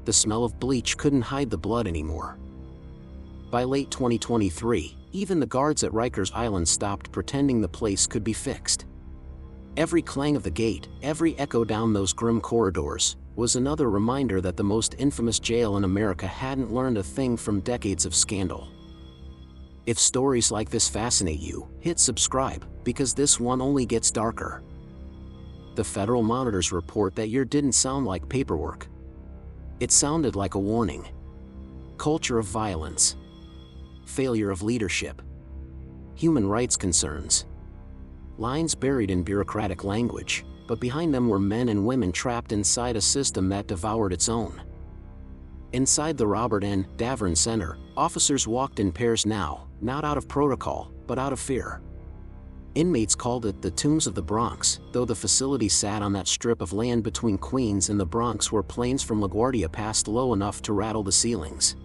The smell of bleach couldn't hide the blood anymore. By late 2023, even the guards at Rikers Island stopped pretending the place could be fixed. Every clang of the gate, every echo down those grim corridors, was another reminder that the most infamous jail in America hadn't learned a thing from decades of scandal. If stories like this fascinate you, hit subscribe, because this one only gets darker. The Federal Monitor's report that year didn't sound like paperwork. It sounded like a warning. Culture of violence. Failure of leadership. Human rights concerns. Lines buried in bureaucratic language, but behind them were men and women trapped inside a system that devoured its own. Inside the Robert N. Davern Center, officers walked in pairs now, not out of protocol, but out of fear. Inmates called it the Tombs of the Bronx, though the facility sat on that strip of land between Queens and the Bronx where planes from LaGuardia passed low enough to rattle the ceilings.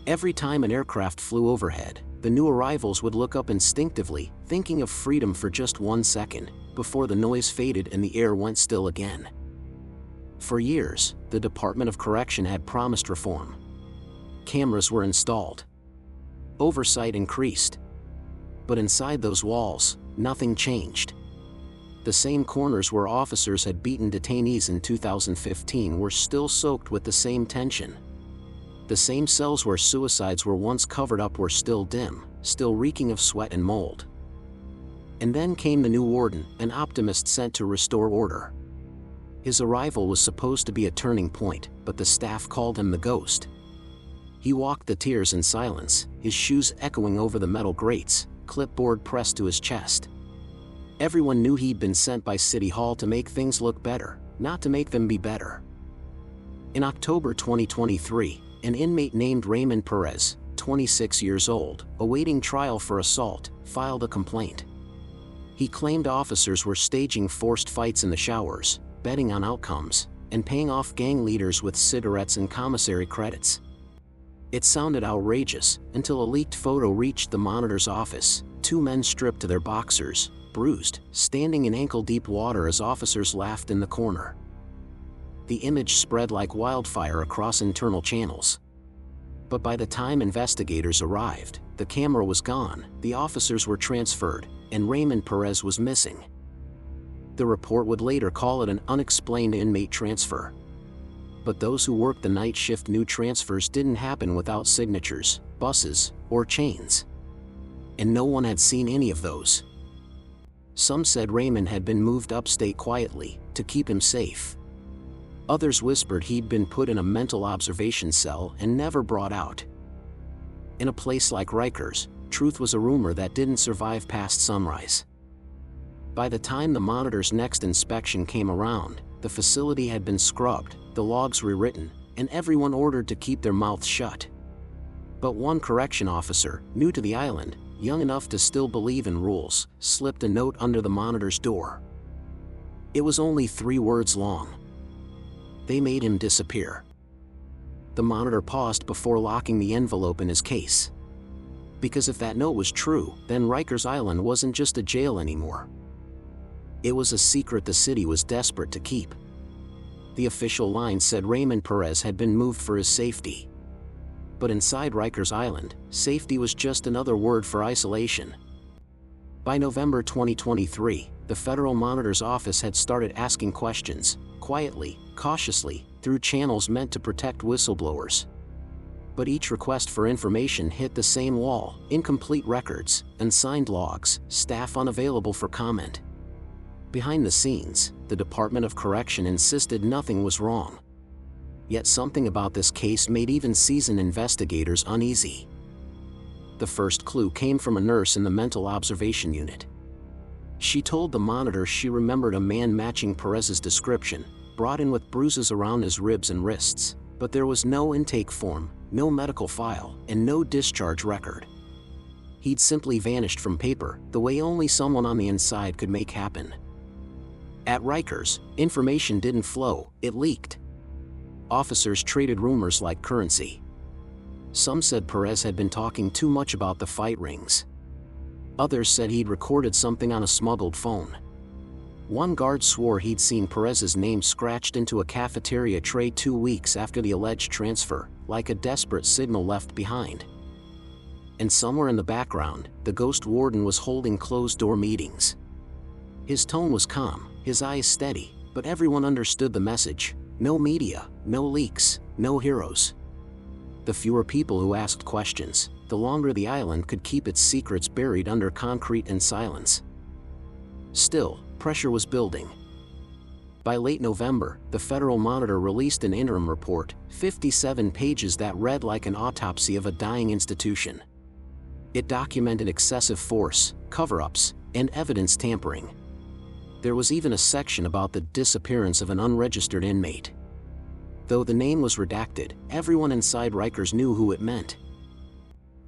Every time an aircraft flew overhead, the new arrivals would look up instinctively, thinking of freedom for just 1 second, before the noise faded and the air went still again. For years, the Department of Correction had promised reform. Cameras were installed. Oversight increased. But inside those walls, nothing changed. The same corners where officers had beaten detainees in 2015 were still soaked with the same tension. The same cells where suicides were once covered up were still dim, still reeking of sweat and mold. And then came the new warden, an optimist sent to restore order. His arrival was supposed to be a turning point, but the staff called him the ghost. He walked the tiers in silence, his shoes echoing over the metal grates, clipboard pressed to his chest. Everyone knew he'd been sent by City Hall to make things look better, not to make them be better. In October 2023, an inmate named Raymond Perez, 26 years old, awaiting trial for assault, filed a complaint. He claimed officers were staging forced fights in the showers, betting on outcomes, and paying off gang leaders with cigarettes and commissary credits. It sounded outrageous, until a leaked photo reached the Monitor's office, 2 men stripped to their boxers, bruised, standing in ankle-deep water as officers laughed in the corner. The image spread like wildfire across internal channels. But by the time investigators arrived, the camera was gone, the officers were transferred, and Raymond Perez was missing. The report would later call it an unexplained inmate transfer. But those who worked the night shift knew transfers didn't happen without signatures, buses, or chains. And no one had seen any of those. Some said Raymond had been moved upstate quietly, to keep him safe. Others whispered he'd been put in a mental observation cell and never brought out. In a place like Rikers, truth was a rumor that didn't survive past sunrise. By the time the Monitor's next inspection came around, the facility had been scrubbed, the logs rewritten, and everyone ordered to keep their mouths shut. But one correction officer, new to the island, young enough to still believe in rules, slipped a note under the Monitor's door. It was only 3 words long. They made him disappear. The Monitor paused before locking the envelope in his case. Because if that note was true, then Rikers Island wasn't just a jail anymore. It was a secret the city was desperate to keep. The official line said Raymond Perez had been moved for his safety. But inside Rikers Island, safety was just another word for isolation. By November 2023, the Federal Monitor's office had started asking questions, quietly, cautiously, through channels meant to protect whistleblowers. But each request for information hit the same wall: incomplete records, unsigned logs, staff unavailable for comment. Behind the scenes, the Department of Correction insisted nothing was wrong. Yet something about this case made even seasoned investigators uneasy. The first clue came from a nurse in the mental observation unit. She told the Monitor she remembered a man matching Perez's description, brought in with bruises around his ribs and wrists, but there was no intake form, no medical file, and no discharge record. He'd simply vanished from paper, the way only someone on the inside could make happen. At Rikers, information didn't flow, it leaked. Officers traded rumors like currency. Some said Perez had been talking too much about the fight rings. Others said he'd recorded something on a smuggled phone. One guard swore he'd seen Perez's name scratched into a cafeteria tray 2 weeks after the alleged transfer, like a desperate signal left behind. And somewhere in the background, the ghost warden was holding closed-door meetings. His tone was calm, his eyes steady, but everyone understood the message: no media, no leaks, no heroes. The fewer people who asked questions, the longer the island could keep its secrets buried under concrete and silence. Still, pressure was building. By late November, the Federal Monitor released an interim report, 57 pages, that read like an autopsy of a dying institution. It documented excessive force, cover-ups, and evidence tampering. There was even a section about the disappearance of an unregistered inmate. Though the name was redacted, everyone inside Rikers knew who it meant.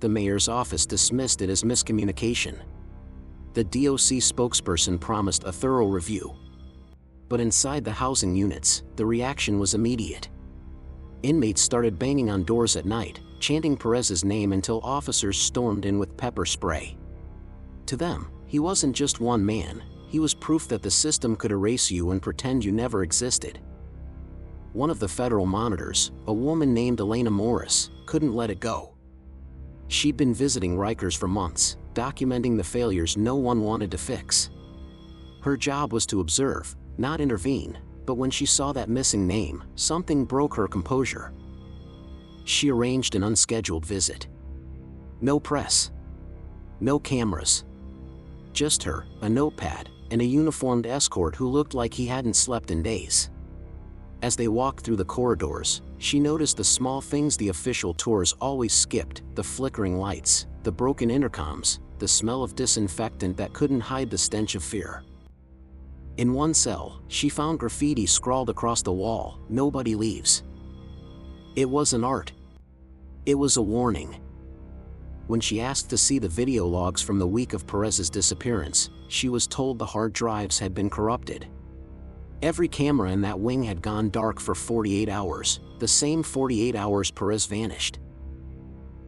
The mayor's office dismissed it as miscommunication. The DOC spokesperson promised a thorough review. But inside the housing units, the reaction was immediate. Inmates started banging on doors at night, chanting Perez's name until officers stormed in with pepper spray. To them, he wasn't just one man, he was proof that the system could erase you and pretend you never existed. One of the federal monitors, a woman named Elena Morris, couldn't let it go. She'd been visiting Rikers for months, documenting the failures no one wanted to fix. Her job was to observe, not intervene, but when she saw that missing name, something broke her composure. She arranged an unscheduled visit. No press. No cameras. Just her, a notepad, and a uniformed escort who looked like he hadn't slept in days. As they walked through the corridors, she noticed the small things the official tours always skipped: the flickering lights, the broken intercoms, the smell of disinfectant that couldn't hide the stench of fear. In one cell, she found graffiti scrawled across the wall: "Nobody leaves." It wasn't art. It was a warning. When she asked to see the video logs from the week of Perez's disappearance, she was told the hard drives had been corrupted. Every camera in that wing had gone dark for 48 hours, the same 48 hours Perez vanished.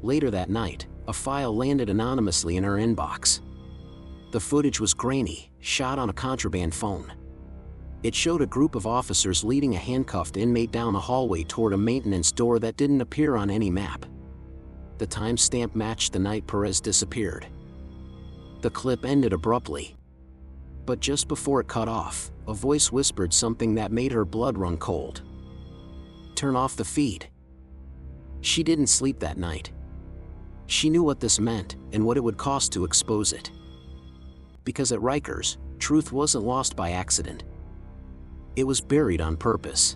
Later that night, a file landed anonymously in her inbox. The footage was grainy, shot on a contraband phone. It showed a group of officers leading a handcuffed inmate down a hallway toward a maintenance door that didn't appear on any map. The timestamp matched the night Perez disappeared. The clip ended abruptly. But just before it cut off, a voice whispered something that made her blood run cold. "Turn off the feed." She didn't sleep that night. She knew what this meant and what it would cost to expose it. Because at Rikers, truth wasn't lost by accident. It was buried on purpose.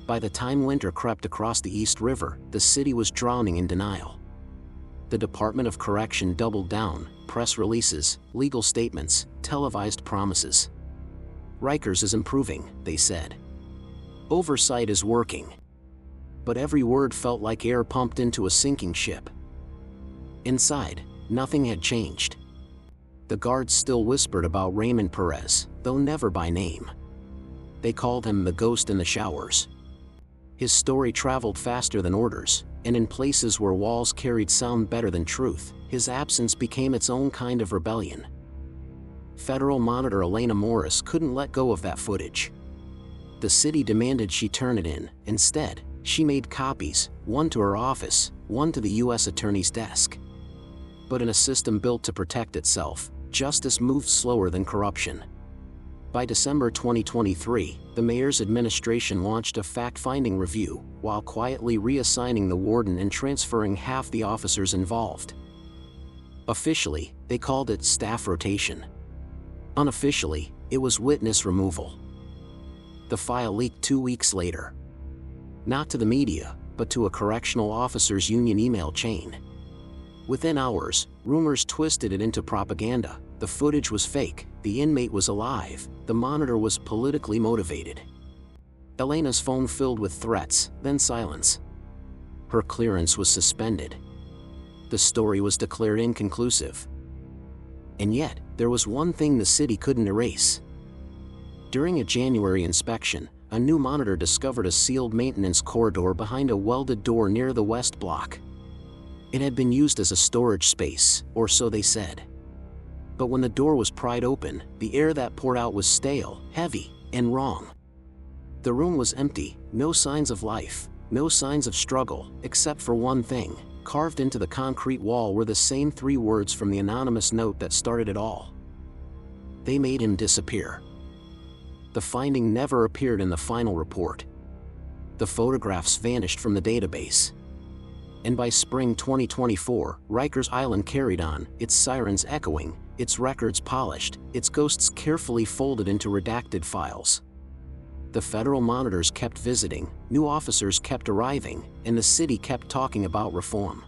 By the time winter crept across the East River, the city was drowning in denial. The Department of Correction doubled down: press releases, legal statements, televised promises. Rikers is improving, they said. Oversight is working. But every word felt like air pumped into a sinking ship. Inside, nothing had changed. The guards still whispered about Raymond Perez, though never by name. They called him the ghost in the showers. His story traveled faster than orders, and in places where walls carried sound better than truth, his absence became its own kind of rebellion. Federal Monitor Elena Morris couldn't let go of that footage. The city demanded she turn it in. Instead, she made copies, one to her office, one to the U.S. Attorney's desk. But in a system built to protect itself, justice moved slower than corruption. By December 2023, the mayor's administration launched a fact-finding review, while quietly reassigning the warden and transferring half the officers involved. Officially, they called it staff rotation. Unofficially, it was witness removal. The file leaked 2 weeks later. Not to the media, but to a correctional officers' union email chain. Within hours, rumors twisted it into propaganda. The footage was fake, the inmate was alive, the monitor was politically motivated. Elena's phone filled with threats, then silence. Her clearance was suspended. The story was declared inconclusive. And yet, there was one thing the city couldn't erase. During a January inspection, a new monitor discovered a sealed maintenance corridor behind a welded door near the West Block. It had been used as a storage space, or so they said. But when the door was pried open, the air that poured out was stale, heavy, and wrong. The room was empty, no signs of life, no signs of struggle, except for one thing. Carved into the concrete wall were the same 3 words from the anonymous note that started it all. They made him disappear. The finding never appeared in the final report. The photographs vanished from the database. And by spring 2024, Rikers Island carried on, its sirens echoing, its records polished, its ghosts carefully folded into redacted files. The federal monitors kept visiting, new officers kept arriving, and the city kept talking about reform.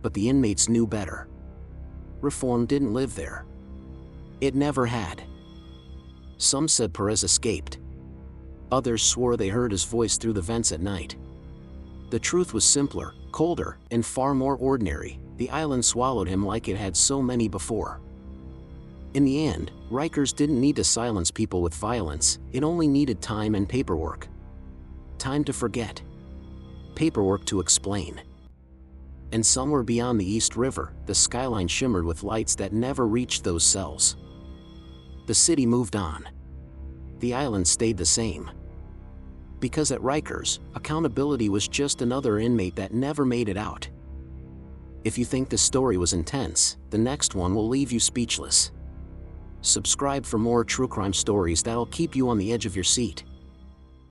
But the inmates knew better. Reform didn't live there. It never had. Some said Perez escaped. Others swore they heard his voice through the vents at night. The truth was simpler, colder, and far more ordinary. The island swallowed him like it had so many before. In the end, Rikers didn't need to silence people with violence, it only needed time and paperwork. Time to forget. Paperwork to explain. And somewhere beyond the East River, the skyline shimmered with lights that never reached those cells. The city moved on. The island stayed the same. Because at Rikers, accountability was just another inmate that never made it out. If you think this story was intense, the next one will leave you speechless. Subscribe for more true crime stories that'll keep you on the edge of your seat.